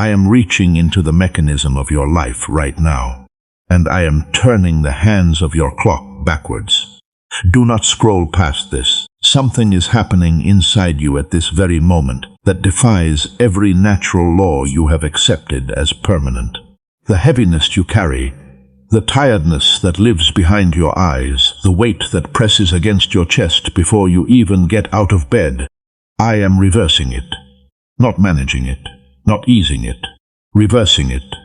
I am reaching into the mechanism of your life right now, and I am turning the hands of your clock backwards. Do not scroll past this. Something is happening inside you at this very moment that defies every natural law you have accepted as permanent. The heaviness you carry, the tiredness that lives behind your eyes, the weight that presses against your chest before you even get out of bed, I am reversing it. Not managing it, not easing it, reversing it.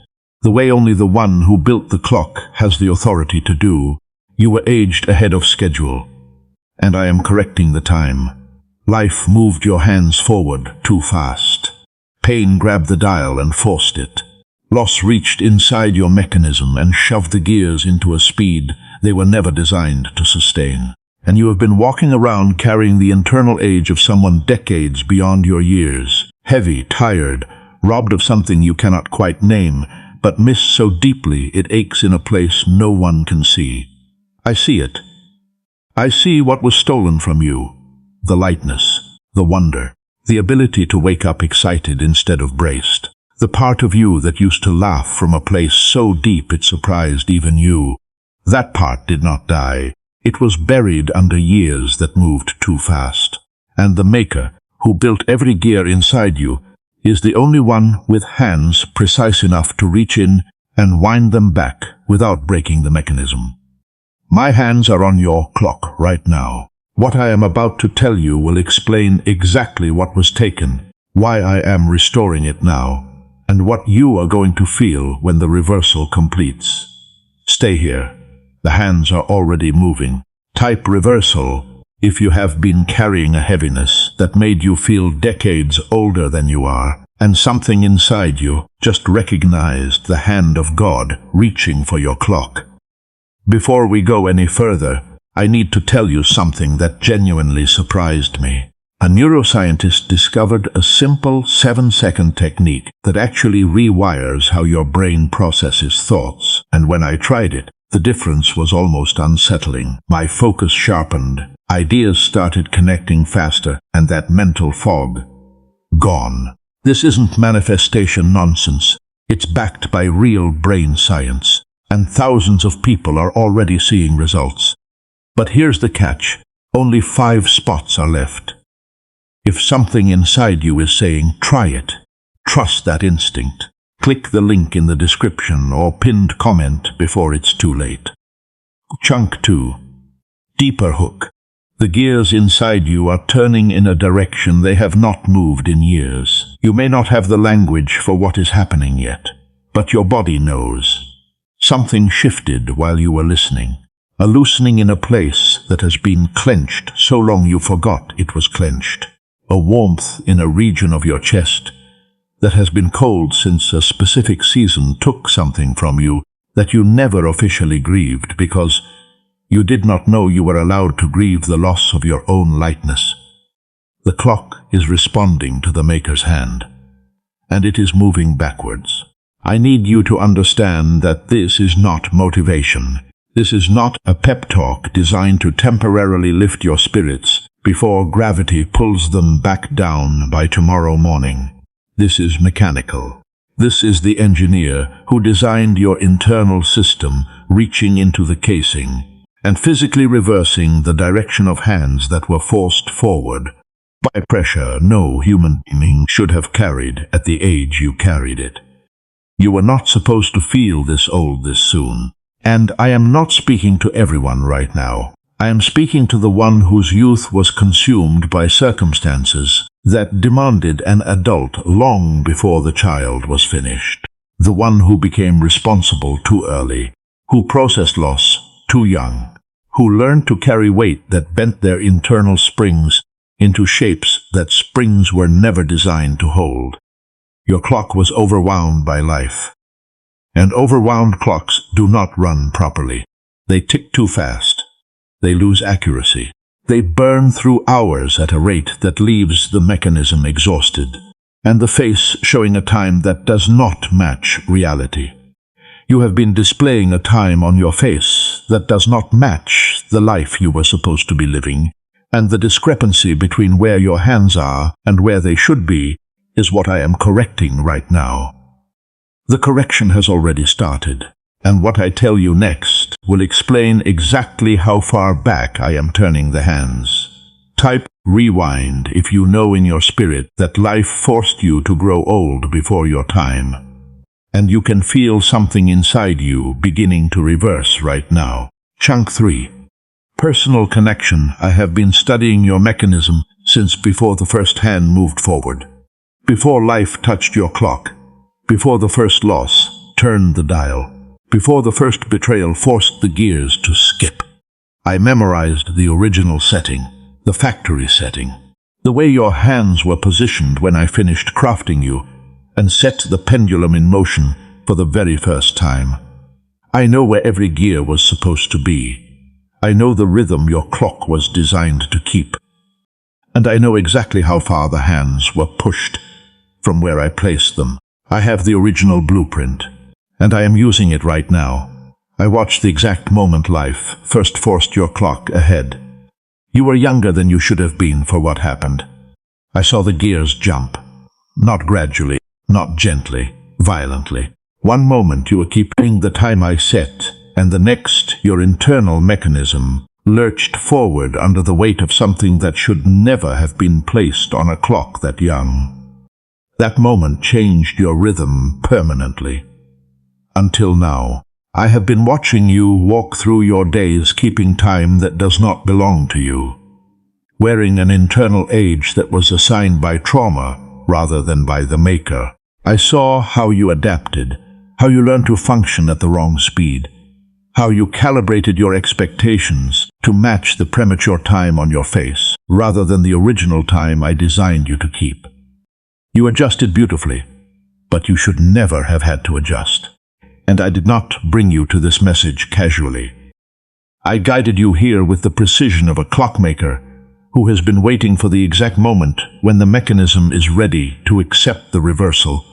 The way only the one who built the clock has the authority to do. You were aged ahead of schedule, and I am correcting the time. Life moved your hands forward too fast. Pain grabbed the dial and forced it. Loss reached inside your mechanism and shoved the gears into a speed they were never designed to sustain. And you have been walking around carrying the internal age of someone decades beyond your years. Heavy, tired, robbed of something you cannot quite name, but miss so deeply it aches in a place no one can see. I see it. I see what was stolen from you. The lightness, the wonder, the ability to wake up excited instead of braced. The part of you that used to laugh from a place so deep it surprised even you. That part did not die. It was buried under years that moved too fast. And the maker, who built every gear inside you, is the only one with hands precise enough to reach in and wind them back without breaking the mechanism. My hands are on your clock right now. What I am about to tell you will explain exactly what was taken, why I am restoring it now, and what you are going to feel when the reversal completes. Stay here. The hands are already moving. Type reversal if you have been carrying a heaviness that made you feel decades older than you are, and something inside you just recognized the hand of God reaching for your clock. Before we go any further, I need to tell you something that genuinely surprised me. A neuroscientist discovered a simple 7-second technique that actually rewires how your brain processes thoughts, and when I tried it, the difference was almost unsettling. My focus sharpened, ideas started connecting faster, and that mental fog, gone. This isn't manifestation nonsense. It's backed by real brain science, and thousands of people are already seeing results. But here's the catch. Only 5 spots are left. If something inside you is saying, try it, trust that instinct. Click the link in the description or pinned comment before it's too late. Chunk 2. Deeper hook. The gears inside you are turning in a direction they have not moved in years. You may not have the language for what is happening yet, but your body knows. Something shifted while you were listening. A loosening in a place that has been clenched so long you forgot it was clenched. A warmth in a region of your chest that has been cold since a specific season took something from you that you never officially grieved because you did not know you were allowed to grieve the loss of your own lightness. The clock is responding to the Maker's hand, and it is moving backwards. I need you to understand that this is not motivation. This is not a pep talk designed to temporarily lift your spirits before gravity pulls them back down by tomorrow morning. This is mechanical. This is the engineer who designed your internal system reaching into the casing and physically reversing the direction of hands that were forced forward by pressure no human being should have carried at the age you carried it. You were not supposed to feel this old this soon. And I am not speaking to everyone right now. I am speaking to the one whose youth was consumed by circumstances that demanded an adult long before the child was finished. The one who became responsible too early, who processed loss too young, who learned to carry weight that bent their internal springs into shapes that springs were never designed to hold. Your clock was overwhelmed by life. And overwound clocks do not run properly. They tick too fast. They lose accuracy. They burn through hours at a rate that leaves the mechanism exhausted, and the face showing a time that does not match reality. You have been displaying a time on your face that does not match the life you were supposed to be living, and the discrepancy between where your hands are and where they should be is what I am correcting right now. The correction has already started, and what I tell you next will explain exactly how far back I am turning the hands. Type rewind if you know in your spirit that life forced you to grow old before your time, and you can feel something inside you beginning to reverse right now. Chunk 3. Personal connection. I have been studying your mechanism since before the first hand moved forward. Before life touched your clock. Before the first loss turned the dial. Before the first betrayal forced the gears to skip. I memorized the original setting, the factory setting. The way your hands were positioned when I finished crafting you, and set the pendulum in motion for the very first time. I know where every gear was supposed to be. I know the rhythm your clock was designed to keep. And I know exactly how far the hands were pushed from where I placed them. I have the original blueprint, and I am using it right now. I watched the exact moment life first forced your clock ahead. You were younger than you should have been for what happened. I saw the gears jump, not gradually, not gently, violently. One moment you were keeping the time I set, and the next your internal mechanism lurched forward under the weight of something that should never have been placed on a clock that young. That moment changed your rhythm permanently. Until now, I have been watching you walk through your days keeping time that does not belong to you, wearing an internal age that was assigned by trauma rather than by the maker. I saw how you adapted, how you learned to function at the wrong speed, how you calibrated your expectations to match the premature time on your face rather than the original time I designed you to keep. You adjusted beautifully, but you should never have had to adjust. And I did not bring you to this message casually. I guided you here with the precision of a clockmaker who has been waiting for the exact moment when the mechanism is ready to accept the reversal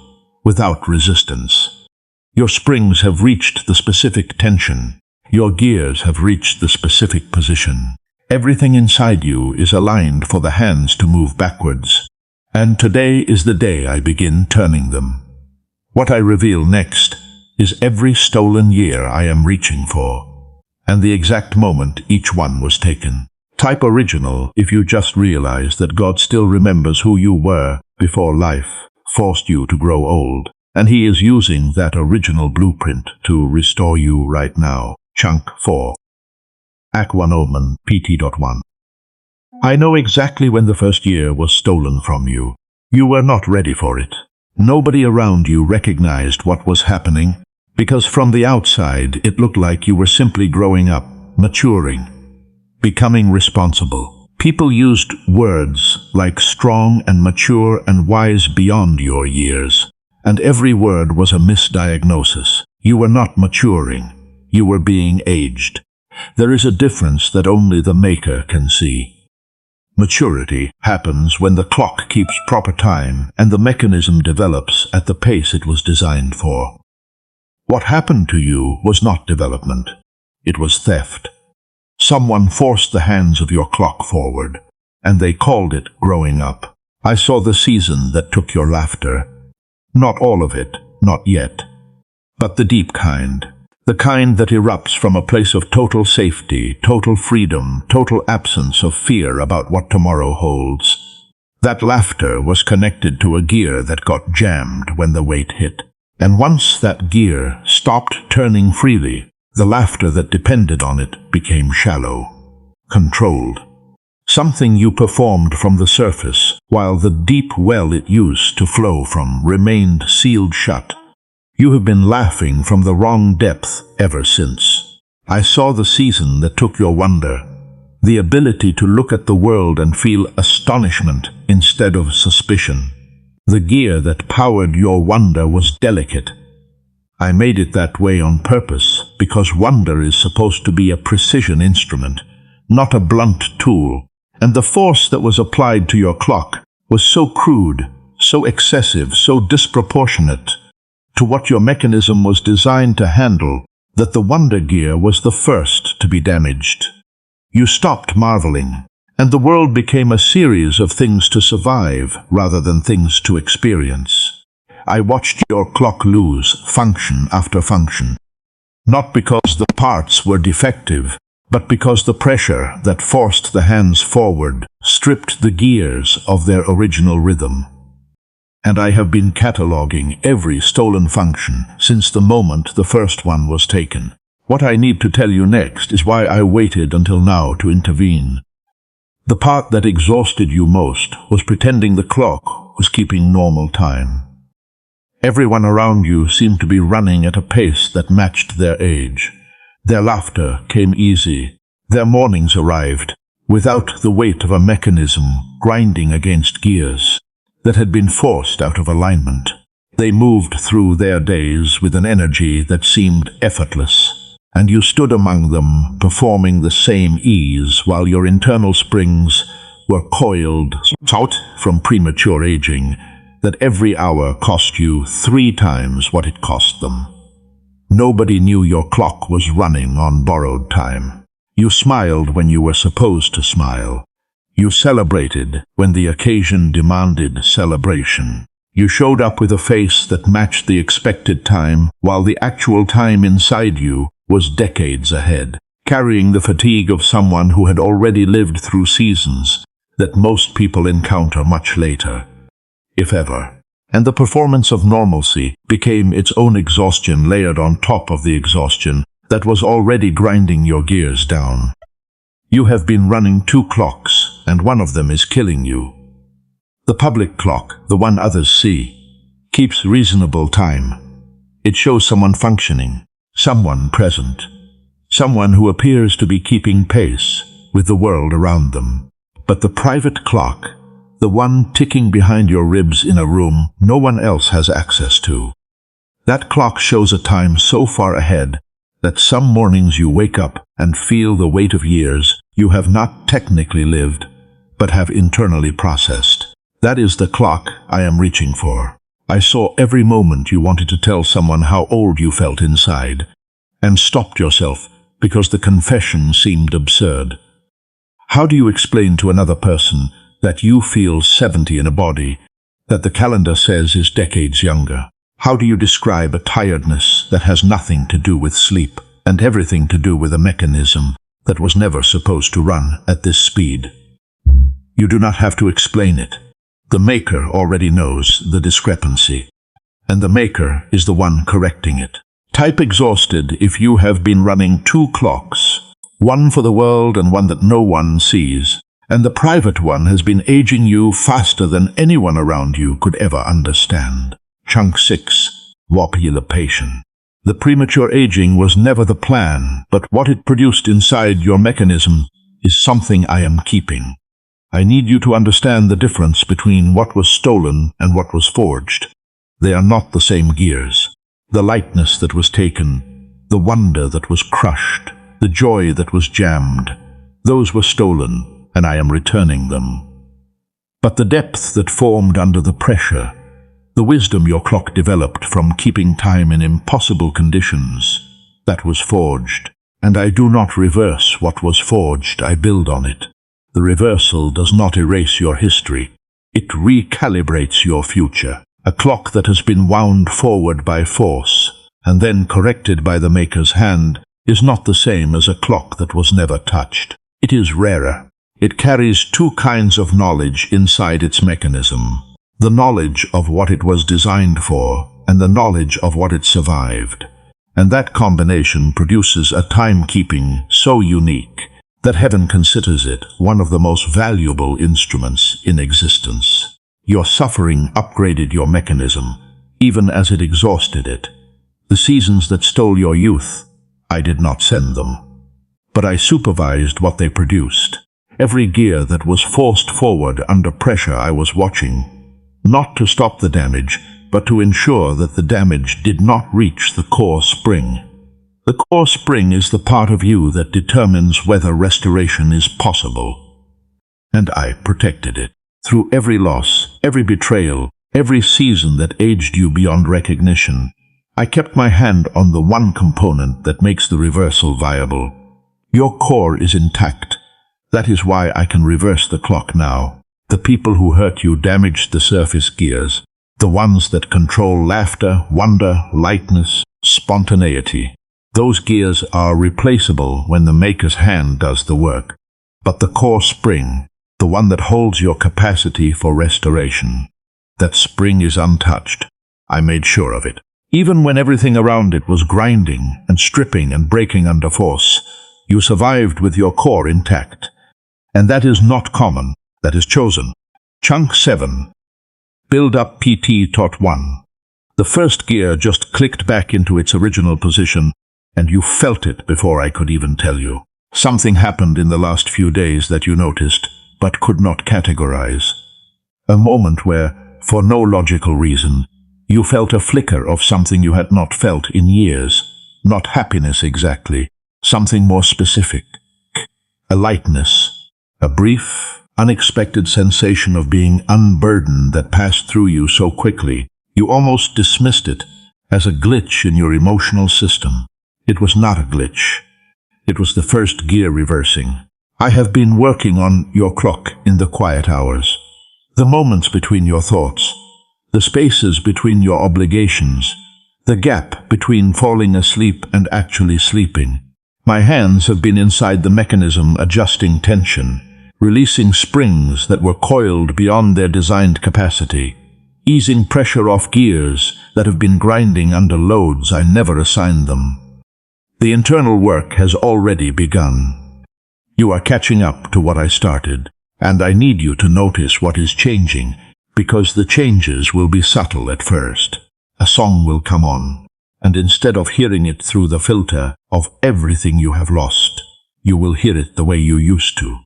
without resistance. Your springs have reached the specific tension. Your gears have reached the specific position. Everything inside you is aligned for the hands to move backwards. And today is the day I begin turning them. What I reveal next is every stolen year I am reaching for, and the exact moment each one was taken. Type original if you just realize that God still remembers who you were before life forced you to grow old, and He is using that original blueprint to restore you right now. Chunk 4. Act 1 Omen, PT.1. I know exactly when the first year was stolen from you. You were not ready for it. Nobody around you recognized what was happening, because from the outside it looked like you were simply growing up, maturing, becoming responsible. People used words like strong and mature and wise beyond your years, and every word was a misdiagnosis. You were not maturing. You were being aged. There is a difference that only the Maker can see. Maturity happens when the clock keeps proper time and the mechanism develops at the pace it was designed for. What happened to you was not development. It was theft. Someone forced the hands of your clock forward, and they called it growing up. I saw the season that took your laughter. Not all of it, not yet, but the deep kind. The kind that erupts from a place of total safety, total freedom, total absence of fear about what tomorrow holds. That laughter was connected to a gear that got jammed when the weight hit. And once that gear stopped turning freely, the laughter that depended on it became shallow, controlled. Something you performed from the surface, while the deep well it used to flow from remained sealed shut. You have been laughing from the wrong depth ever since. I saw the season that took your wonder, the ability to look at the world and feel astonishment instead of suspicion. The gear that powered your wonder was delicate. I made it that way on purpose because wonder is supposed to be a precision instrument, not a blunt tool. And the force that was applied to your clock was so crude, so excessive, so disproportionate to what your mechanism was designed to handle, that the wonder gear was the first to be damaged. You stopped marveling, and the world became a series of things to survive rather than things to experience. I watched your clock lose function after function. Not because the parts were defective, but because the pressure that forced the hands forward stripped the gears of their original rhythm. And I have been cataloging every stolen function since the moment the first one was taken. What I need to tell you next is why I waited until now to intervene. The part that exhausted you most was pretending the clock was keeping normal time. Everyone around you seemed to be running at a pace that matched their age. Their laughter came easy. Their mornings arrived without the weight of a mechanism grinding against gears that had been forced out of alignment. They moved through their days with an energy that seemed effortless, and you stood among them performing the same ease while your internal springs were coiled out from premature aging that every hour cost you 3 times what it cost them. Nobody knew your clock was running on borrowed time. You smiled when you were supposed to smile. You celebrated when the occasion demanded celebration. You showed up with a face that matched the expected time, while the actual time inside you was decades ahead, carrying the fatigue of someone who had already lived through seasons that most people encounter much later, if ever. And the performance of normalcy became its own exhaustion layered on top of the exhaustion that was already grinding your gears down. You have been running 2 clocks, and one of them is killing you. The public clock, the one others see, keeps reasonable time. It shows someone functioning, someone present, someone who appears to be keeping pace with the world around them. But the private clock, the one ticking behind your ribs in a room no one else has access to, that clock shows a time so far ahead that some mornings you wake up and feel the weight of years you have not technically lived, but have internally processed. That is the clock I am reaching for. I saw every moment you wanted to tell someone how old you felt inside, and stopped yourself because the confession seemed absurd. How do you explain to another person that you feel 70 in a body that the calendar says is decades younger? How do you describe a tiredness that has nothing to do with sleep and everything to do with a mechanism that was never supposed to run at this speed? You do not have to explain it. The maker already knows the discrepancy, and the maker is the one correcting it. Type exhausted if you have been running 2 clocks, one for the world and one that no one sees, and the private one has been aging you faster than anyone around you could ever understand. Chunk 6. Wapulation. The premature aging was never the plan, but what it produced inside your mechanism is something I am keeping. I need you to understand the difference between what was stolen and what was forged. They are not the same gears. The lightness that was taken, the wonder that was crushed, the joy that was jammed, those were stolen, and I am returning them. But the depth that formed under the pressure, the wisdom your clock developed from keeping time in impossible conditions, that was forged. And I do not reverse what was forged, I build on it. The reversal does not erase your history. It recalibrates your future. A clock that has been wound forward by force and then corrected by the maker's hand is not the same as a clock that was never touched. It is rarer. It carries 2 kinds of knowledge inside its mechanism: the knowledge of what it was designed for and the knowledge of what it survived. And that combination produces a timekeeping so unique that heaven considers it one of the most valuable instruments in existence. Your suffering upgraded your mechanism, even as it exhausted it. The seasons that stole your youth, I did not send them, but I supervised what they produced. Every gear that was forced forward under pressure I was watching, not to stop the damage, but to ensure that the damage did not reach the core spring. The core spring is the part of you that determines whether restoration is possible. And I protected it. Through every loss, every betrayal, every season that aged you beyond recognition, I kept my hand on the one component that makes the reversal viable. Your core is intact. That is why I can reverse the clock now. The people who hurt you damaged the surface gears. the ones that control laughter, wonder, lightness, spontaneity. Those gears are replaceable when the maker's hand does the work. But the core spring, the one that holds your capacity for restoration, that spring is untouched. I made sure of it. Even when everything around it was grinding and stripping and breaking under force, you survived with your core intact. And that is not common, that is chosen. Chunk 7. Build up PT Tot 1. The first gear just clicked back into its original position, and you felt it before I could even tell you. Something happened in the last few days that you noticed, but could not categorize. A moment where, for no logical reason, you felt a flicker of something you had not felt in years. Not happiness exactly, something more specific. A lightness, a brief, unexpected sensation of being unburdened that passed through you so quickly, you almost dismissed it as a glitch in your emotional system. It was not a glitch. It was the first gear reversing. I have been working on your clock in the quiet hours, the moments between your thoughts, the spaces between your obligations, the gap between falling asleep and actually sleeping. My hands have been inside the mechanism adjusting tension, releasing springs that were coiled beyond their designed capacity, easing pressure off gears that have been grinding under loads I never assigned them. The internal work has already begun. You are catching up to what I started, and I need you to notice what is changing, because the changes will be subtle at first. A song will come on, and instead of hearing it through the filter of everything you have lost, you will hear it the way you used to.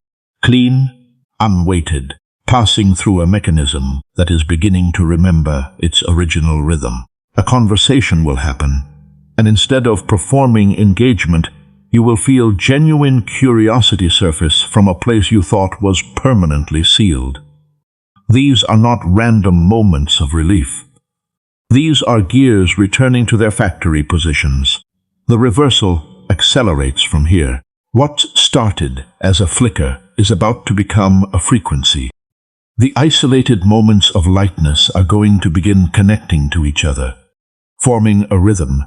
Clean, unweighted, passing through a mechanism that is beginning to remember its original rhythm. A conversation will happen, and instead of performing engagement, you will feel genuine curiosity surface from a place you thought was permanently sealed. These are not random moments of relief. These are gears returning to their factory positions. The reversal accelerates from here. What started as a flicker is about to become a frequency. The isolated moments of lightness are going to begin connecting to each other, forming a rhythm,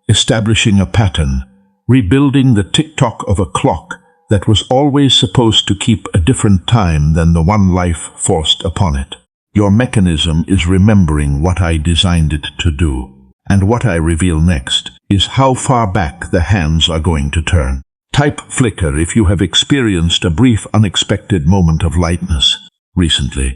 establishing a pattern, rebuilding the tick-tock of a clock that was always supposed to keep a different time than the one life forced upon it. Your mechanism is remembering what I designed it to do, and what I reveal next is how far back the hands are going to turn. Type flicker if you have experienced a brief, unexpected moment of lightness recently,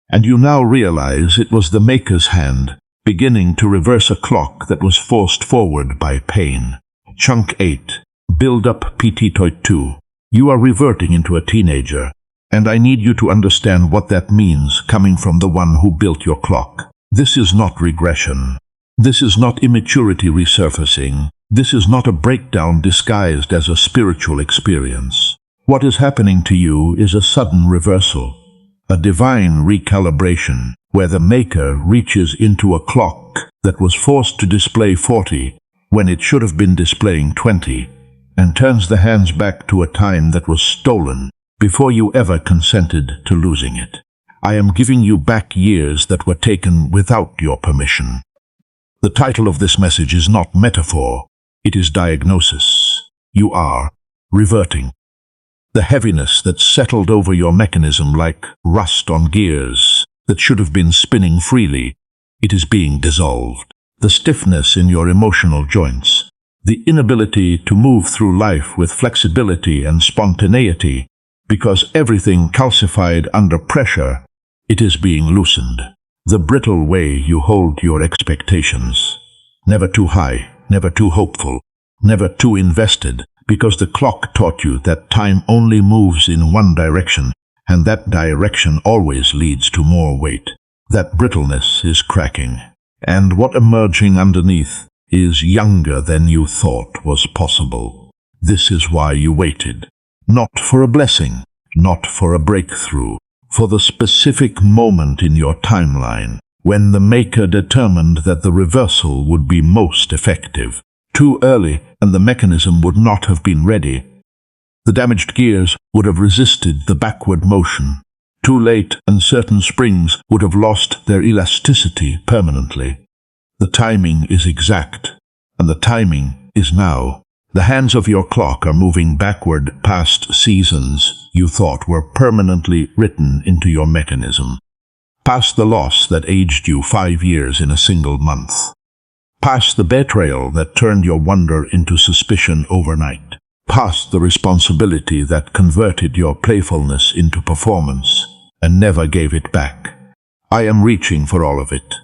and you now realize it was the maker's hand beginning to reverse a clock that was forced forward by pain. Chunk 8. Build up PT Tot 2. You are reverting into a teenager, and I need you to understand what that means coming from the one who built your clock. This is not regression. This is not immaturity resurfacing. This is not a breakdown disguised as a spiritual experience. What is happening to you is a sudden reversal, a divine recalibration, where the maker reaches into a clock that was forced to display 40 when it should have been displaying 20, and turns the hands back to a time that was stolen before you ever consented to losing it. I am giving you back years that were taken without your permission. The title of this message is not metaphor, it is diagnosis. You are reverting. The heaviness that settled over your mechanism like rust on gears that should have been spinning freely, it is being dissolved. The stiffness in your emotional joints, the inability to move through life with flexibility and spontaneity, because everything calcified under pressure, it is being loosened. The brittle way you hold your expectations, never too high, never too hopeful, never too invested, because the clock taught you that time only moves in one direction, and that direction always leads to more weight. That brittleness is cracking, and what emerging underneath is younger than you thought was possible. This is why you waited. Not for a blessing, not for a breakthrough, for the specific moment in your timeline when the maker determined that the reversal would be most effective. Too early, and the mechanism would not have been ready. The damaged gears would have resisted the backward motion. Too late, and certain springs would have lost their elasticity permanently. The timing is exact, and the timing is now. The hands of your clock are moving backward past seasons you thought were permanently written into your mechanism. Past the loss that aged you 5 years in a single month. Past the betrayal that turned your wonder into suspicion overnight. Past the responsibility that converted your playfulness into performance and never gave it back. I am reaching for all of it,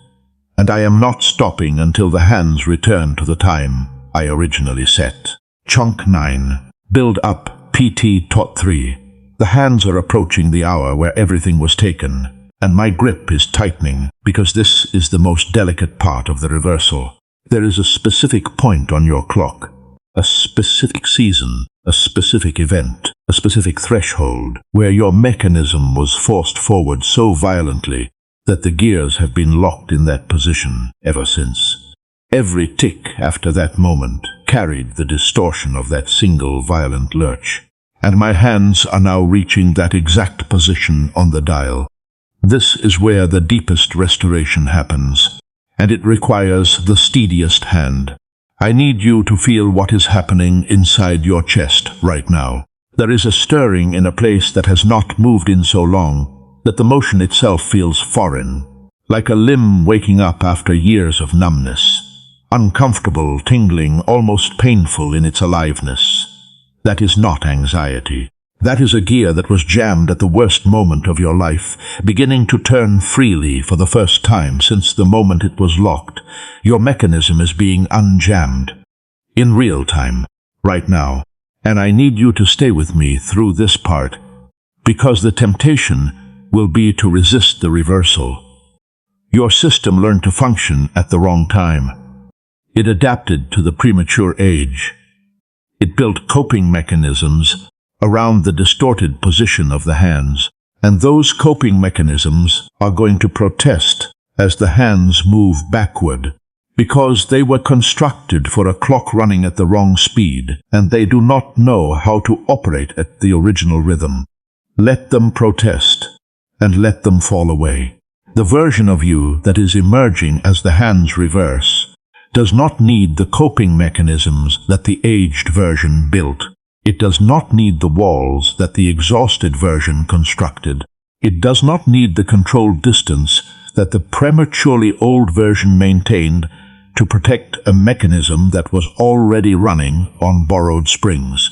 and I am not stopping until the hands return to the time I originally set. Chunk 9. Build up. PT Taught 3. The hands are approaching the hour where everything was taken, and my grip is tightening because this is the most delicate part of the reversal. There is a specific point on your clock, a specific season, a specific event, a specific threshold where your mechanism was forced forward so violently that the gears have been locked in that position ever since. Every tick after that moment carried the distortion of that single violent lurch, and my hands are now reaching that exact position on the dial. This is where the deepest restoration happens, and it requires the steadiest hand. I need you to feel what is happening inside your chest right now. There is a stirring in a place that has not moved in so long that the motion itself feels foreign, like a limb waking up after years of numbness. Uncomfortable, tingling, almost painful in its aliveness. That is not anxiety. That is a gear that was jammed at the worst moment of your life, beginning to turn freely for the first time since the moment it was locked. Your mechanism is being unjammed. In real time, right now. And I need you to stay with me through this part, because the temptation will be to resist the reversal. Your system learned to function at the wrong time. It adapted to the premature age. It built coping mechanisms around the distorted position of the hands, and those coping mechanisms are going to protest as the hands move backward, because they were constructed for a clock running at the wrong speed, and they do not know how to operate at the original rhythm. Let them protest, and let them fall away. The version of you that is emerging as the hands reverse does not need the coping mechanisms that the aged version built. It does not need the walls that the exhausted version constructed. It does not need the controlled distance that the prematurely old version maintained to protect a mechanism that was already running on borrowed springs.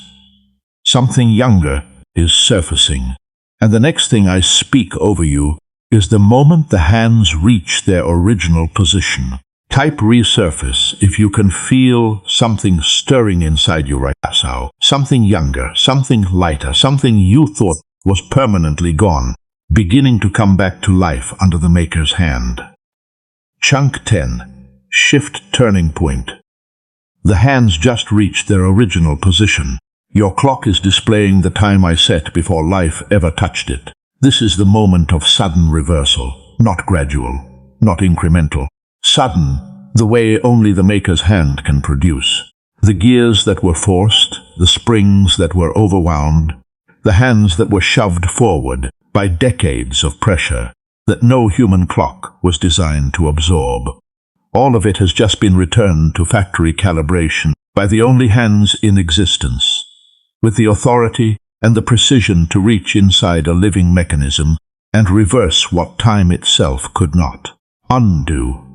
Something younger is surfacing, and the next thing I speak over you is the moment the hands reach their original position. Type resurface if you can feel something stirring inside you right now. Something younger, something lighter, something you thought was permanently gone, beginning to come back to life under the Maker's hand. Chunk 10. Shift turning point. The hands just reached their original position. Your clock is displaying the time I set before life ever touched it. This is the moment of sudden reversal, not gradual, not incremental. Sudden, the way only the Maker's hand can produce. The gears that were forced, the springs that were overwound, the hands that were shoved forward by decades of pressure that no human clock was designed to absorb. All of it has just been returned to factory calibration by the only hands in existence, with the authority and the precision to reach inside a living mechanism and reverse what time itself could not. Undo.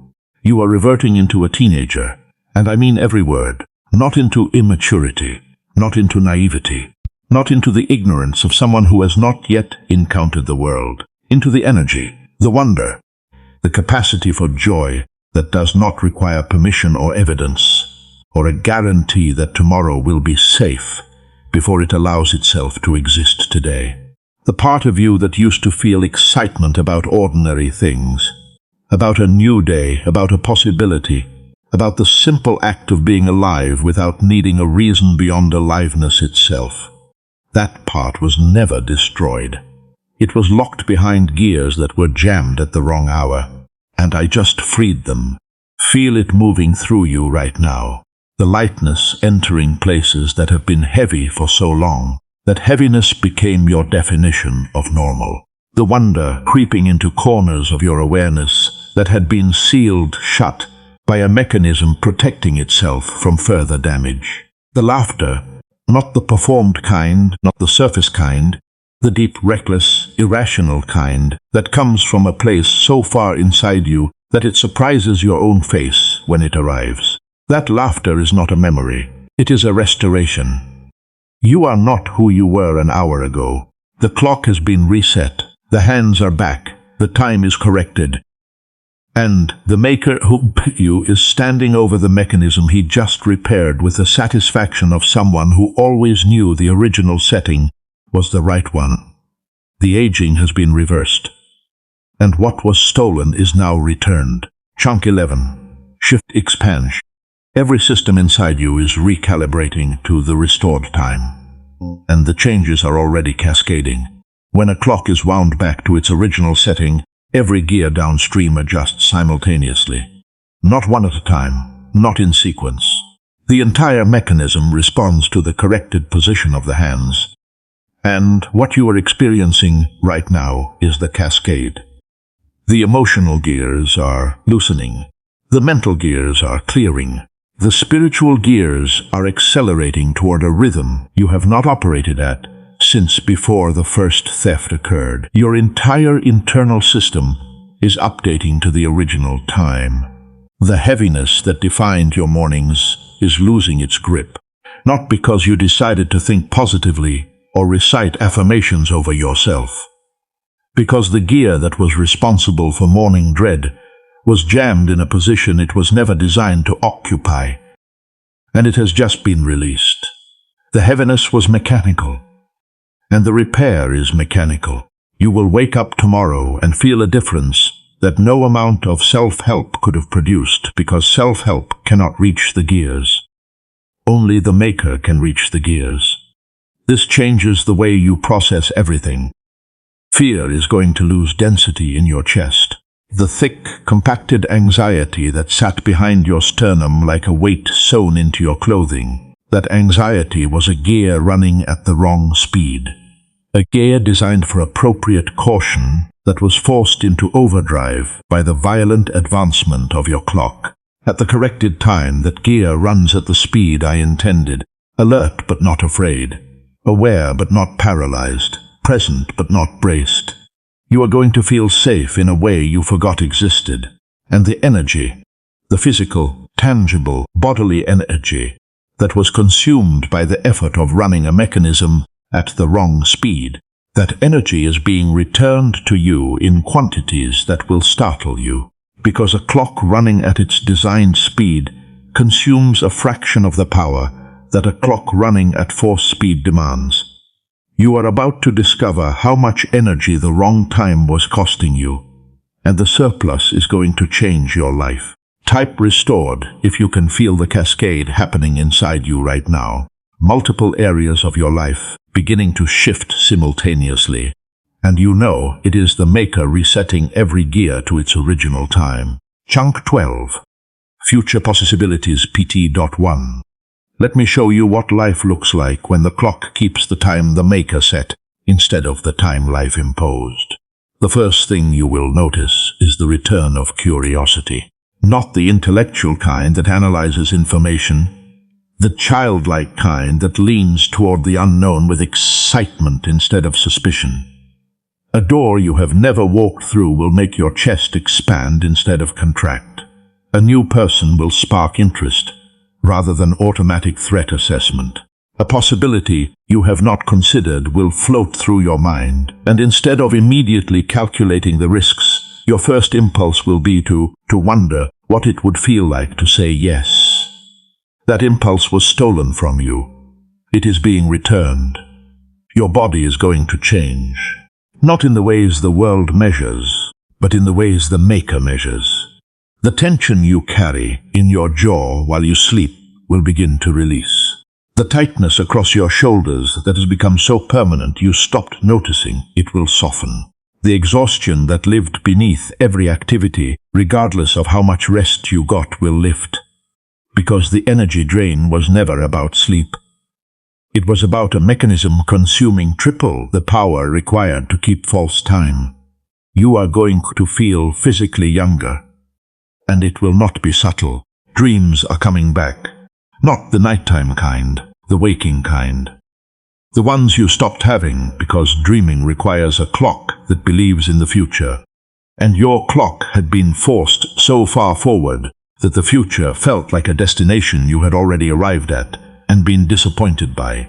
You are reverting into a teenager, and I mean every word, not into immaturity, not into naivety, not into the ignorance of someone who has not yet encountered the world, into the energy, the wonder, the capacity for joy that does not require permission or evidence, or a guarantee that tomorrow will be safe before it allows itself to exist today. The part of you that used to feel excitement about ordinary things, about a new day, about a possibility, about the simple act of being alive without needing a reason beyond aliveness itself. That part was never destroyed. It was locked behind gears that were jammed at the wrong hour, and I just freed them. Feel it moving through you right now. The lightness entering places that have been heavy for so long, that heaviness became your definition of normal. the wonder creeping into corners of your awareness that had been sealed shut by a mechanism protecting itself from further damage. The laughter, not the performed kind, not the surface kind, the deep, reckless, irrational kind that comes from a place so far inside you that it surprises your own face when it arrives. That laughter is not a memory. It is a restoration. You are not who you were an hour ago. The clock has been reset. The hands are back. The time is corrected. And the maker who built you is standing over the mechanism he just repaired with the satisfaction of someone who always knew the original setting was the right one. The aging has been reversed, and what was stolen is now returned. Chunk 11. Shift expansion. Every system inside you is recalibrating to the restored time, and the changes are already cascading. When a clock is wound back to its original setting, every gear downstream adjusts simultaneously. Not one at a time, not in sequence. The entire mechanism responds to the corrected position of the hands. And what you are experiencing right now is the cascade. The emotional gears are loosening. The mental gears are clearing. The spiritual gears are accelerating toward a rhythm you have not operated at since before the first theft occurred. Your entire internal system is updating to the original time. The heaviness that defined your mornings is losing its grip, not because you decided to think positively or recite affirmations over yourself, because the gear that was responsible for morning dread was jammed in a position it was never designed to occupy, and it has just been released. The heaviness was mechanical, and the repair is mechanical. You will wake up tomorrow and feel a difference that no amount of self-help could have produced, because self-help cannot reach the gears. Only the maker can reach the gears. This changes the way you process everything. Fear is going to lose density in your chest. The thick, compacted anxiety that sat behind your sternum like a weight sewn into your clothing, that anxiety was a gear running at the wrong speed. A gear designed for appropriate caution that was forced into overdrive by the violent advancement of your clock. At the corrected time, that gear runs at the speed I intended, alert but not afraid, aware but not paralyzed, present but not braced. You are going to feel safe in a way you forgot existed, and the energy, the physical, tangible, bodily energy that was consumed by the effort of running a mechanism at the wrong speed, that energy is being returned to you in quantities that will startle you, because a clock running at its designed speed consumes a fraction of the power that a clock running at force speed demands. You are about to discover how much energy the wrong time was costing you, and the surplus is going to change your life. Type restored if you can feel the cascade happening inside you right now. Multiple areas of your life beginning to shift simultaneously, and you know it is the maker resetting every gear to its original time. Chunk 12. Future Possibilities PT.1. Let me show you what life looks like when the clock keeps the time the maker set instead of the time life imposed. The first thing you will notice is the return of curiosity. Not the intellectual kind that analyzes information, the childlike kind that leans toward the unknown with excitement instead of suspicion. A door you have never walked through will make your chest expand instead of contract. A new person will spark interest rather than automatic threat assessment. A possibility you have not considered will float through your mind, and instead of immediately calculating the risks, your first impulse will be to wonder what it would feel like to say yes. That impulse was stolen from you. It is being returned. Your body is going to change, not in the ways the world measures, but in the ways the maker measures. The tension you carry in your jaw while you sleep will begin to release. The tightness across your shoulders that has become so permanent you stopped noticing, it will soften. The exhaustion that lived beneath every activity, regardless of how much rest you got, will lift. Because the energy drain was never about sleep. It was about a mechanism consuming triple the power required to keep false time. You are going to feel physically younger, and it will not be subtle. Dreams are coming back. Not the nighttime kind, the waking kind. The ones you stopped having because dreaming requires a clock that believes in the future. And your clock had been forced so far forward that the future felt like a destination you had already arrived at and been disappointed by.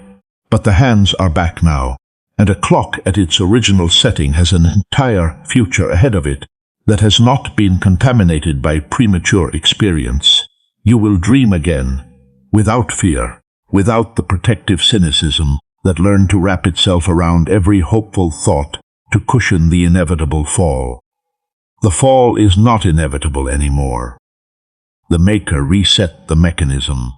But the hands are back now, and a clock at its original setting has an entire future ahead of it that has not been contaminated by premature experience. You will dream again, without fear, without the protective cynicism that learned to wrap itself around every hopeful thought to cushion the inevitable fall. The fall is not inevitable anymore. The Maker reset the mechanism,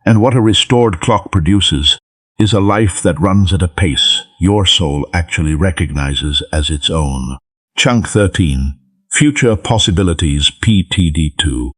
and what a restored clock produces is a life that runs at a pace your soul actually recognizes as its own. Chunk 13. Future Possibilities PTD2.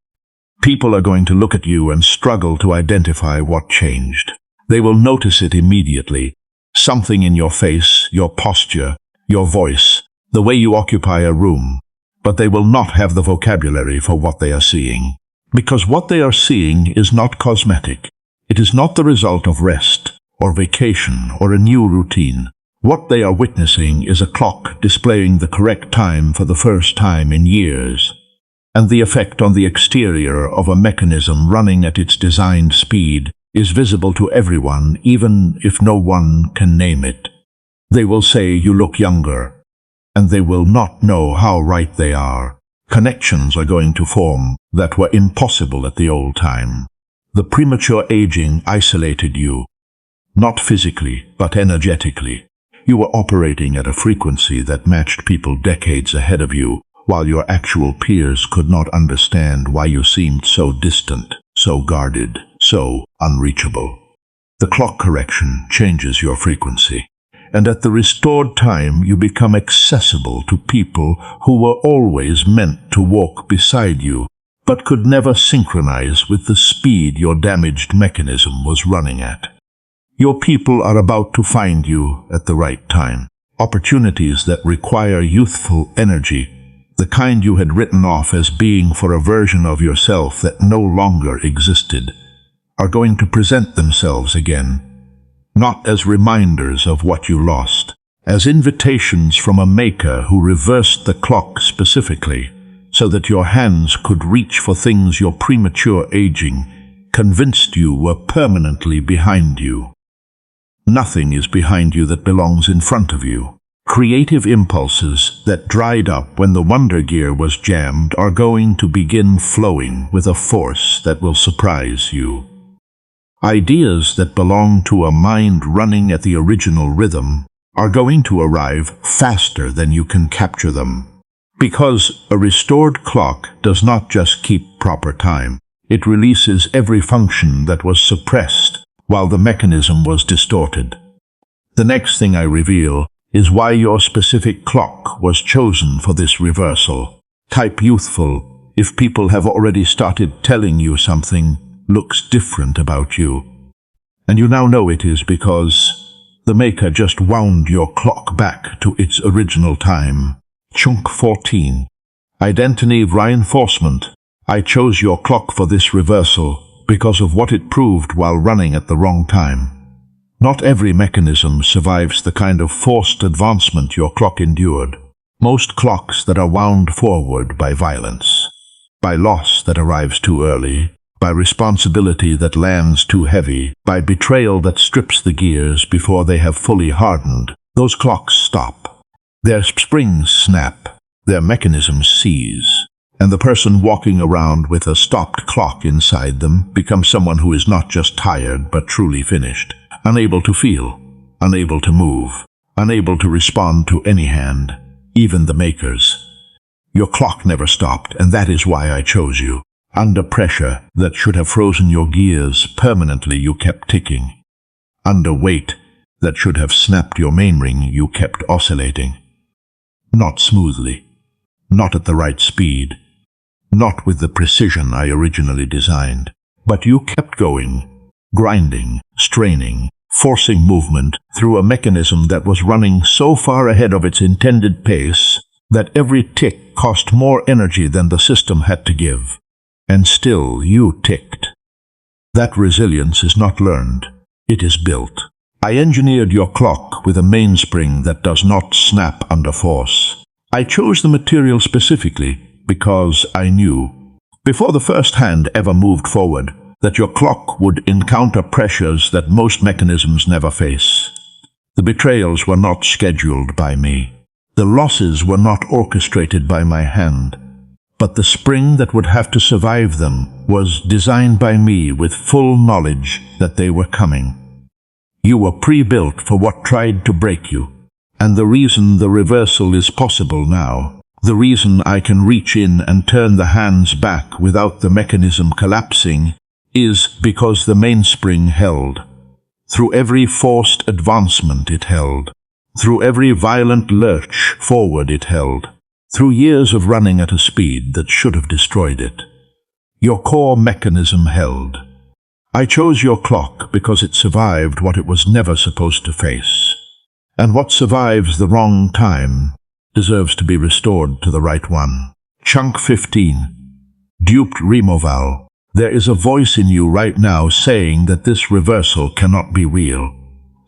People are going to look at you and struggle to identify what changed. They will notice it immediately. Something in your face, your posture, your voice, the way you occupy a room. But they will not have the vocabulary for what they are seeing. Because what they are seeing is not cosmetic. It is not the result of rest, or vacation, or a new routine. What they are witnessing is a clock displaying the correct time for the first time in years. And the effect on the exterior of a mechanism running at its designed speed is visible to everyone, even if no one can name it. They will say you look younger, and they will not know how right they are. Connections are going to form that were impossible at the old time. The premature aging isolated you, not physically, but energetically. You were operating at a frequency that matched people decades ahead of you, while your actual peers could not understand why you seemed so distant, so guarded, so unreachable. The clock correction changes your frequency, and at the restored time you become accessible to people who were always meant to walk beside you, but could never synchronize with the speed your damaged mechanism was running at. Your people are about to find you at the right time. Opportunities that require youthful energy, the kind you had written off as being for a version of yourself that no longer existed, are going to present themselves again, not as reminders of what you lost, as invitations from a maker who reversed the clock specifically so that your hands could reach for things your premature aging convinced you were permanently behind you. Nothing is behind you that belongs in front of you. Creative impulses that dried up when the wonder gear was jammed are going to begin flowing with a force that will surprise you. Ideas that belong to a mind running at the original rhythm are going to arrive faster than you can capture them. Because a restored clock does not just keep proper time, it releases every function that was suppressed while the mechanism was distorted. The next thing I reveal is why your specific clock was chosen for this reversal. Type youthful if people have already started telling you something looks different about you. And you now know it is because the Maker just wound your clock back to its original time. Chunk 14. Identity reinforcement. I chose your clock for this reversal because of what it proved while running at the wrong time. Not every mechanism survives the kind of forced advancement your clock endured. Most clocks that are wound forward by violence, by loss that arrives too early, by responsibility that lands too heavy, by betrayal that strips the gears before they have fully hardened, those clocks stop. Their springs snap, their mechanisms seize, and the person walking around with a stopped clock inside them becomes someone who is not just tired but truly finished, unable to feel, unable to move, unable to respond to any hand, even the Maker's. Your clock never stopped, and that is why I chose you. Under pressure that should have frozen your gears permanently, you kept ticking. Under weight that should have snapped your main ring, you kept oscillating. Not smoothly, not at the right speed, not with the precision I originally designed, but you kept going, grinding, straining, forcing movement through a mechanism that was running so far ahead of its intended pace that every tick cost more energy than the system had to give. And still you ticked. That resilience is not learned, it is built. I engineered your clock with a mainspring that does not snap under force. I chose the material specifically because I knew, before the first hand ever moved forward, that your clock would encounter pressures that most mechanisms never face. The betrayals were not scheduled by me. The losses were not orchestrated by my hand. But the spring that would have to survive them was designed by me with full knowledge that they were coming. You were pre-built for what tried to break you. And the reason the reversal is possible now, the reason I can reach in and turn the hands back without the mechanism collapsing, is because the mainspring held. Through every forced advancement it held. Through every violent lurch forward it held. Through years of running at a speed that should have destroyed it. Your core mechanism held. I chose your clock because it survived what it was never supposed to face. And what survives the wrong time deserves to be restored to the right one. Chunk 15. Duped removal. There is a voice in you right now saying that this reversal cannot be real,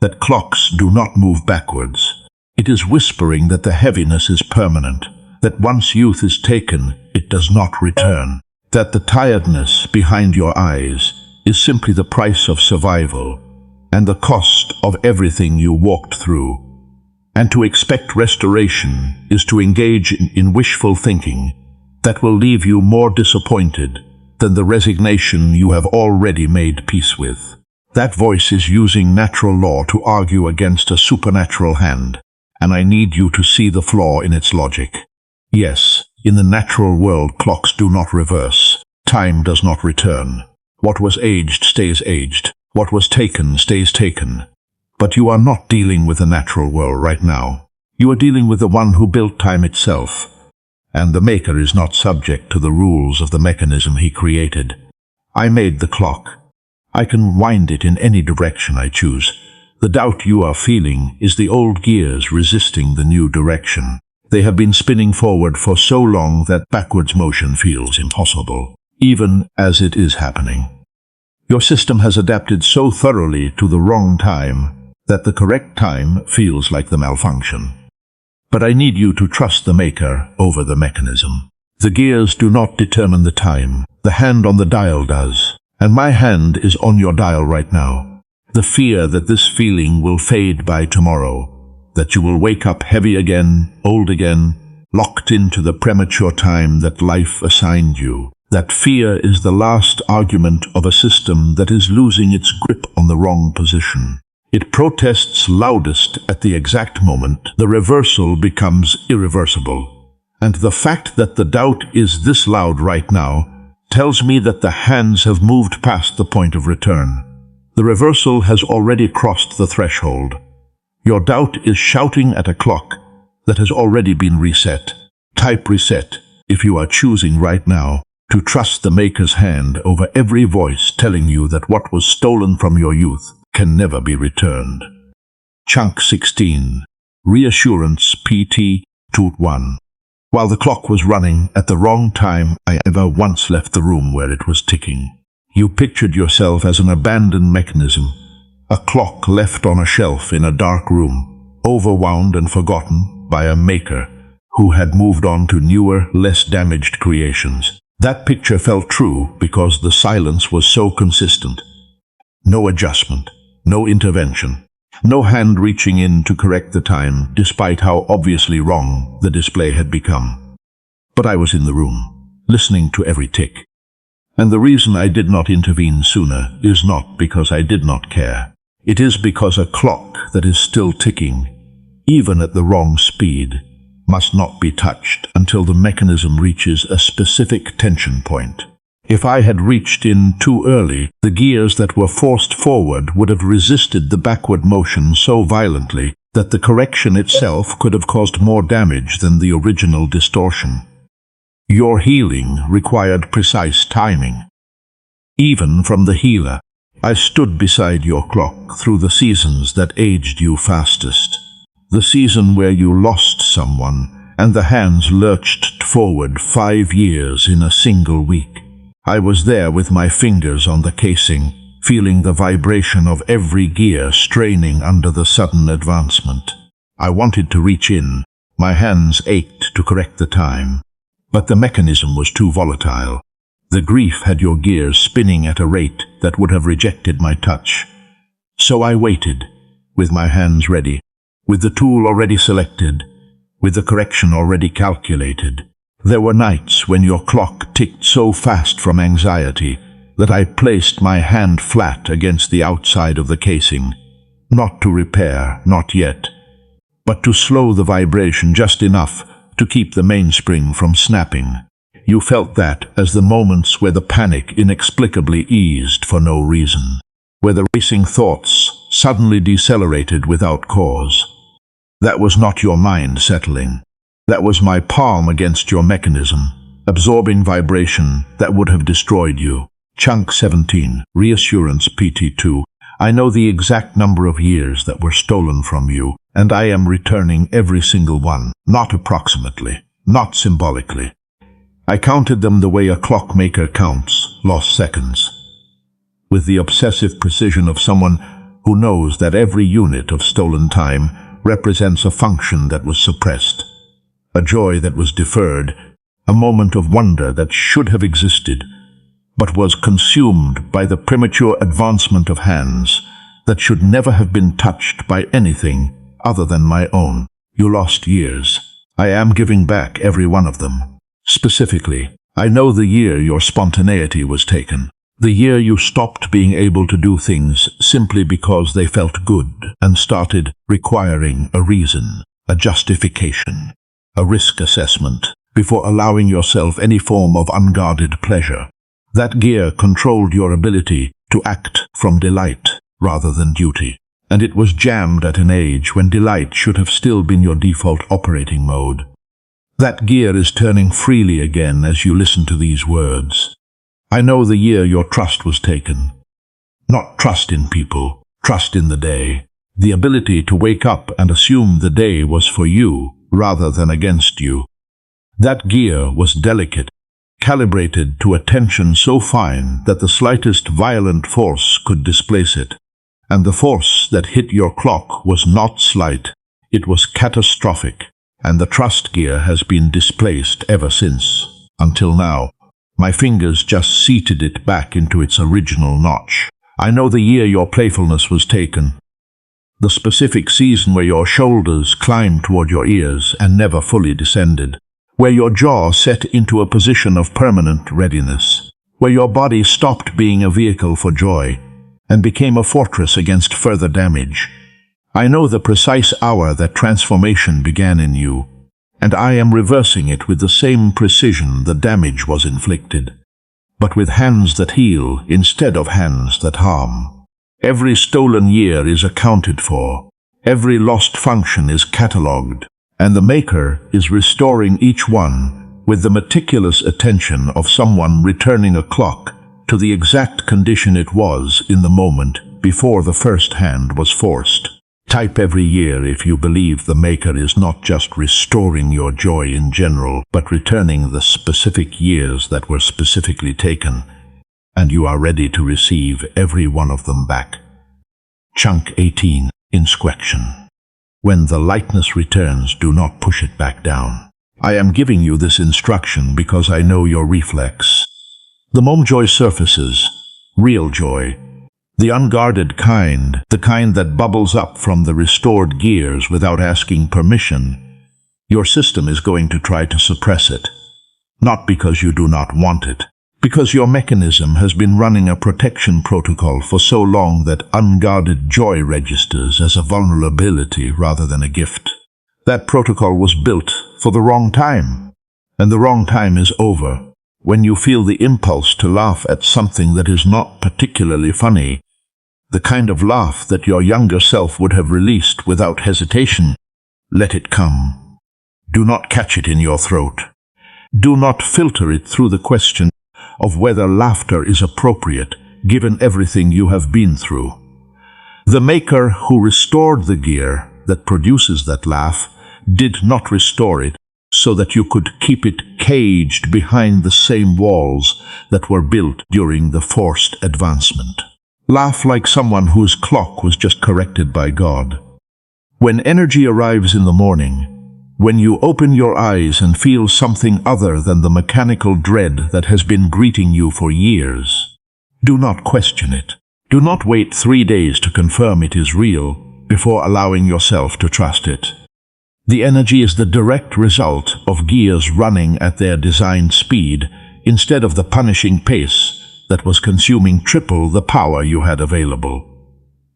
that clocks do not move backwards. It is whispering that the heaviness is permanent, that once youth is taken, it does not return, that the tiredness behind your eyes is simply the price of survival and the cost of everything you walked through. And to expect restoration is to engage in wishful thinking that will leave you more disappointed than the resignation you have already made peace with. That voice is using natural law to argue against a supernatural hand, and I need you to see the flaw in its logic. Yes, in the natural world clocks do not reverse. Time does not return. What was aged stays aged. What was taken stays taken. But you are not dealing with the natural world right now. You are dealing with the one who built time itself. And the maker is not subject to the rules of the mechanism he created. I made the clock. I can wind it in any direction I choose. The doubt you are feeling is the old gears resisting the new direction. They have been spinning forward for so long that backwards motion feels impossible, even as it is happening. Your system has adapted so thoroughly to the wrong time that the correct time feels like the malfunction. But I need you to trust the maker over the mechanism. The gears do not determine the time. The hand on the dial does. And my hand is on your dial right now. The fear that this feeling will fade by tomorrow, that you will wake up heavy again, old again, locked into the premature time that life assigned you. That fear is the last argument of a system that is losing its grip on the wrong position. It protests loudest at the exact moment the reversal becomes irreversible. And the fact that the doubt is this loud right now tells me that the hands have moved past the point of return. The reversal has already crossed the threshold. Your doubt is shouting at a clock that has already been reset. Type reset if you are choosing right now to trust the maker's hand over every voice telling you that what was stolen from your youth can never be returned. Chunk 16. Reassurance PT 2-1. While the clock was running at the wrong time, I ever once left the room where it was ticking. You pictured yourself as an abandoned mechanism, a clock left on a shelf in a dark room, overwound and forgotten by a maker who had moved on to newer, less damaged creations. That picture felt true because the silence was so consistent. No adjustment, no intervention, no hand reaching in to correct the time, despite how obviously wrong the display had become. But I was in the room, listening to every tick. And the reason I did not intervene sooner is not because I did not care. It is because a clock that is still ticking, even at the wrong speed, must not be touched until the mechanism reaches a specific tension point. If I had reached in too early, the gears that were forced forward would have resisted the backward motion so violently that the correction itself could have caused more damage than the original distortion. Your healing required precise timing. Even from the healer, I stood beside your clock through the seasons that aged you fastest. The season where you lost someone, and the hands lurched forward 5 years in a single week. I was there with my fingers on the casing, feeling the vibration of every gear straining under the sudden advancement. I wanted to reach in. My hands ached to correct the time. But the mechanism was too volatile. The grief had your gears spinning at a rate that would have rejected my touch. So I waited, with my hands ready, with the tool already selected, with the correction already calculated. There were nights when your clock ticked so fast from anxiety that I placed my hand flat against the outside of the casing, not to repair, not yet, but to slow the vibration just enough to keep the mainspring from snapping. You felt that as the moments where the panic inexplicably eased for no reason, where the racing thoughts suddenly decelerated without cause. That was not your mind settling. That was my palm against your mechanism, absorbing vibration that would have destroyed you. Chunk 17, Reassurance PT2. I know the exact number of years that were stolen from you, and I am returning every single one, not approximately, not symbolically. I counted them the way a clockmaker counts lost seconds, with the obsessive precision of someone who knows that every unit of stolen time represents a function that was suppressed, a joy that was deferred, a moment of wonder that should have existed, but was consumed by the premature advancement of hands that should never have been touched by anything other than my own. You lost years. I am giving back every one of them. Specifically, I know the year your spontaneity was taken, the year you stopped being able to do things simply because they felt good and started requiring a reason, a justification, a risk assessment before allowing yourself any form of unguarded pleasure. That gear controlled your ability to act from delight rather than duty, and it was jammed at an age when delight should have still been your default operating mode. That gear is turning freely again as you listen to these words. I know the year your trust was taken. Not trust in people, trust in the day. The ability to wake up and assume the day was for you rather than against you. That gear was delicate, calibrated to a tension so fine that the slightest violent force could displace it. And the force that hit your clock was not slight, it was catastrophic. And the trust gear has been displaced ever since, until now. My fingers just seated it back into its original notch. I know the year your playfulness was taken, the specific season where your shoulders climbed toward your ears and never fully descended, where your jaw set into a position of permanent readiness, where your body stopped being a vehicle for joy and became a fortress against further damage. I know the precise hour that transformation began in you, and I am reversing it with the same precision the damage was inflicted, but with hands that heal instead of hands that harm. Every stolen year is accounted for, every lost function is catalogued, and the Maker is restoring each one with the meticulous attention of someone returning a clock to the exact condition it was in the moment before the first hand was forced. Type every year if you believe the Maker is not just restoring your joy in general, but returning the specific years that were specifically taken, and you are ready to receive every one of them back. Chunk 18, Inspection. When the lightness returns, do not push it back down. I am giving you this instruction because I know your reflex. The moment joy surfaces, real joy, the unguarded kind, the kind that bubbles up from the restored gears without asking permission, your system is going to try to suppress it. Not because you do not want it, because your mechanism has been running a protection protocol for so long that unguarded joy registers as a vulnerability rather than a gift. That protocol was built for the wrong time, and the wrong time is over. When you feel the impulse to laugh at something that is not particularly funny, the kind of laugh that your younger self would have released without hesitation, let it come. Do not catch it in your throat. Do not filter it through the question of whether laughter is appropriate. given everything you have been through. The Maker who restored the gear that produces that laugh did not restore it so that you could keep it caged behind the same walls that were built during the forced advancement. Laugh like someone whose clock was just corrected by God. When energy arrives in the morning, when you open your eyes and feel something other than the mechanical dread that has been greeting you for years, do not question it. Do not wait 3 days to confirm it is real before allowing yourself to trust it. The energy is the direct result of gears running at their designed speed instead of the punishing pace that was consuming triple the power you had available.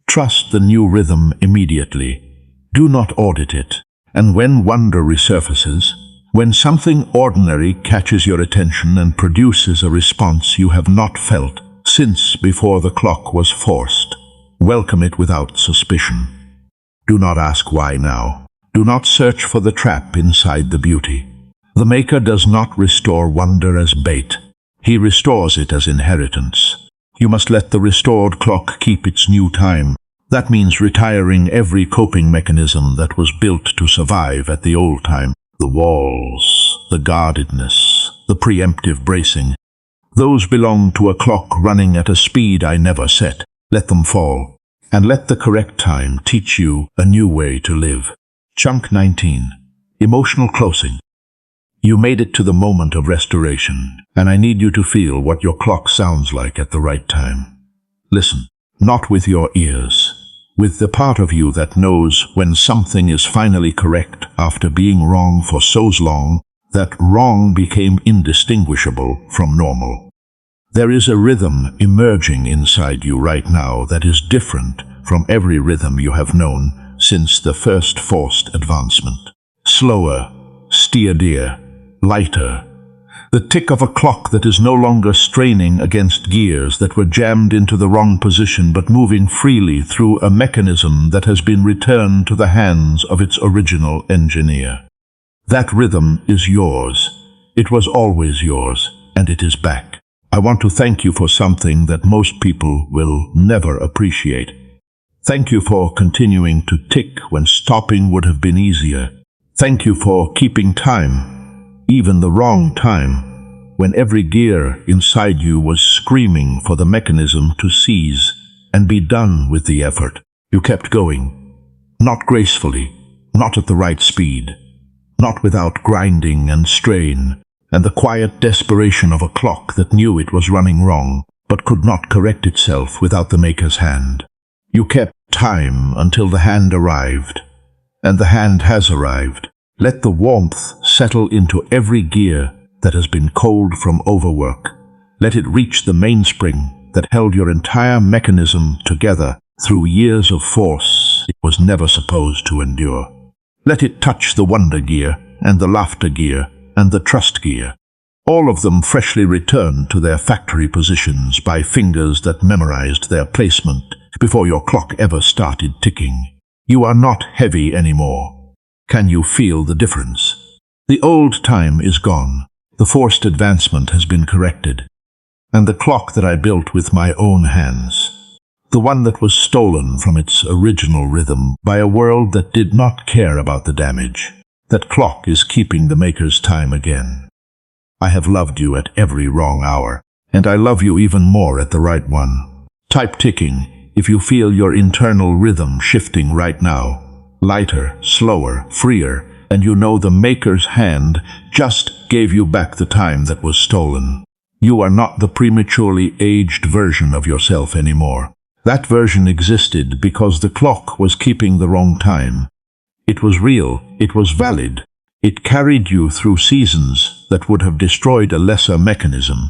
Trust the new rhythm immediately. Do not audit it. And when wonder resurfaces, when something ordinary catches your attention and produces a response you have not felt since before the clock was forced, welcome it without suspicion. Do not ask why now. Do not search for the trap inside the beauty. The Maker does not restore wonder as bait. He restores it as inheritance. You must let the restored clock keep its new time. That means retiring every coping mechanism that was built to survive at the old time. The walls, the guardedness, the preemptive bracing. Those belong to a clock running at a speed I never set. Let them fall, and let the correct time teach you a new way to live. Chunk 19. Emotional closing. You made it to the moment of restoration, and I need you to feel what your clock sounds like at the right time. Listen, not with your ears, with the part of you that knows when something is finally correct after being wrong for so long that wrong became indistinguishable from normal. There is a rhythm emerging inside you right now that is different from every rhythm you have known since the first forced advancement. Slower, steadier, lighter. The tick of a clock that is no longer straining against gears that were jammed into the wrong position but moving freely through a mechanism that has been returned to the hands of its original engineer. That rhythm is yours. It was always yours, and it is back. I want to thank you for something that most people will never appreciate. Thank you for continuing to tick when stopping would have been easier. Thank you for keeping time, even the wrong time, when every gear inside you was screaming for the mechanism to seize and be done with the effort. You kept going, not gracefully, not at the right speed, not without grinding and strain, and the quiet desperation of a clock that knew it was running wrong, but could not correct itself without the Maker's hand. You kept time until the hand arrived, and the hand has arrived. Let the warmth settle into every gear that has been cold from overwork. Let it reach the mainspring that held your entire mechanism together through years of force it was never supposed to endure. Let it touch the wonder gear and the laughter gear and the trust gear, all of them freshly returned to their factory positions by fingers that memorized their placement before your clock ever started ticking. You are not heavy anymore. Can you feel the difference? The old time is gone. The forced advancement has been corrected. And the clock that I built with my own hands, the one that was stolen from its original rhythm by a world that did not care about the damage, that clock is keeping the Maker's time again. I have loved you at every wrong hour, and I love you even more at the right one. Type ticking if you feel your internal rhythm shifting right now. Lighter, slower, freer, and you know the Maker's hand just gave you back the time that was stolen. You are not the prematurely aged version of yourself anymore. That version existed because the clock was keeping the wrong time. It was real, it was valid. It carried you through seasons that would have destroyed a lesser mechanism.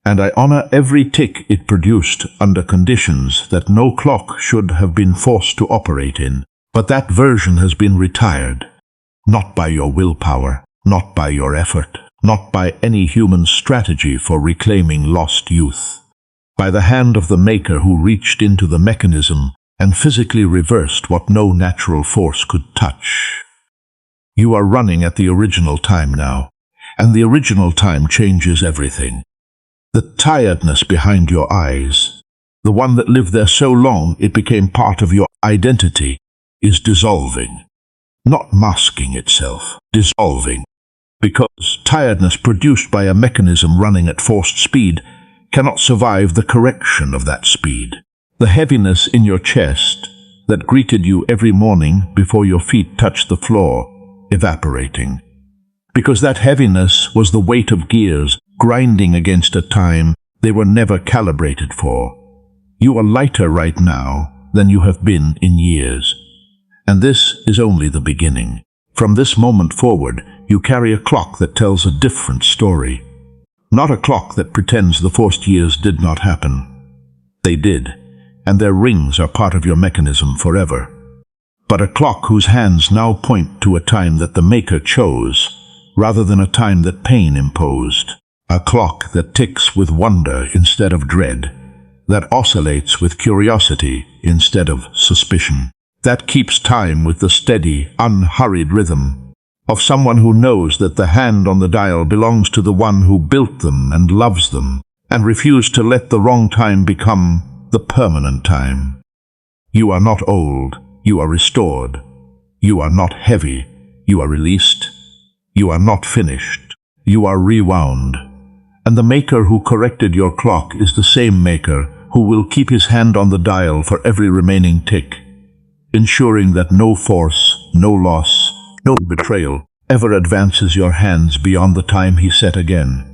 And I honor every tick it produced under conditions that no clock should have been forced to operate in. But that version has been retired, not by your willpower, not by your effort, not by any human strategy for reclaiming lost youth. By the hand of the Maker who reached into the mechanism and physically reversed what no natural force could touch. You are running at the original time now, and the original time changes everything. The tiredness behind your eyes, the one that lived there so long it became part of your identity, is dissolving. Not masking itself, dissolving. Because tiredness produced by a mechanism running at forced speed cannot survive the correction of that speed. The heaviness in your chest that greeted you every morning before your feet touched the floor, evaporating. Because that heaviness was the weight of gears grinding against a time they were never calibrated for. You are lighter right now than you have been in years. And this is only the beginning. From this moment forward, you carry a clock that tells a different story. Not a clock that pretends the forced years did not happen. They did, and their rings are part of your mechanism forever. But a clock whose hands now point to a time that the maker chose, rather than a time that pain imposed. A clock that ticks with wonder instead of dread, that oscillates with curiosity instead of suspicion, that keeps time with the steady, unhurried rhythm of someone who knows that the hand on the dial belongs to the one who built them and loves them, and refused to let the wrong time become the permanent time. You are not old, you are restored. You are not heavy, you are released. You are not finished, you are rewound. And the maker who corrected your clock is the same maker who will keep his hand on the dial for every remaining tick, ensuring that no force, no loss, no betrayal ever advances your hands beyond the time he set again.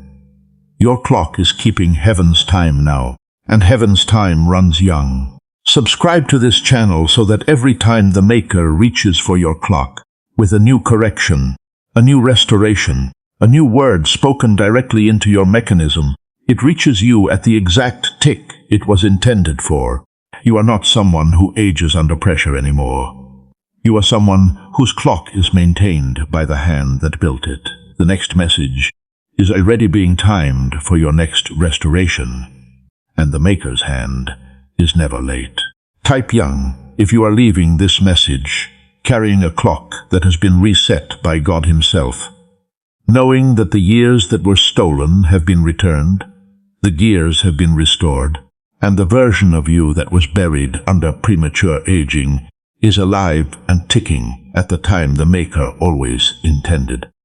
Your clock is keeping heaven's time now, and heaven's time runs young. Subscribe to this channel so that every time the maker reaches for your clock with a new correction, a new restoration, a new word spoken directly into your mechanism, it reaches you at the exact tick it was intended for. You are not someone who ages under pressure anymore. You are someone whose clock is maintained by the hand that built it. The next message is already being timed for your next restoration, and the maker's hand is never late. Type young if you are leaving this message carrying a clock that has been reset by God Himself, knowing that the years that were stolen have been returned, the gears have been restored, and the version of you that was buried under premature aging is alive and ticking at the time the Maker always intended.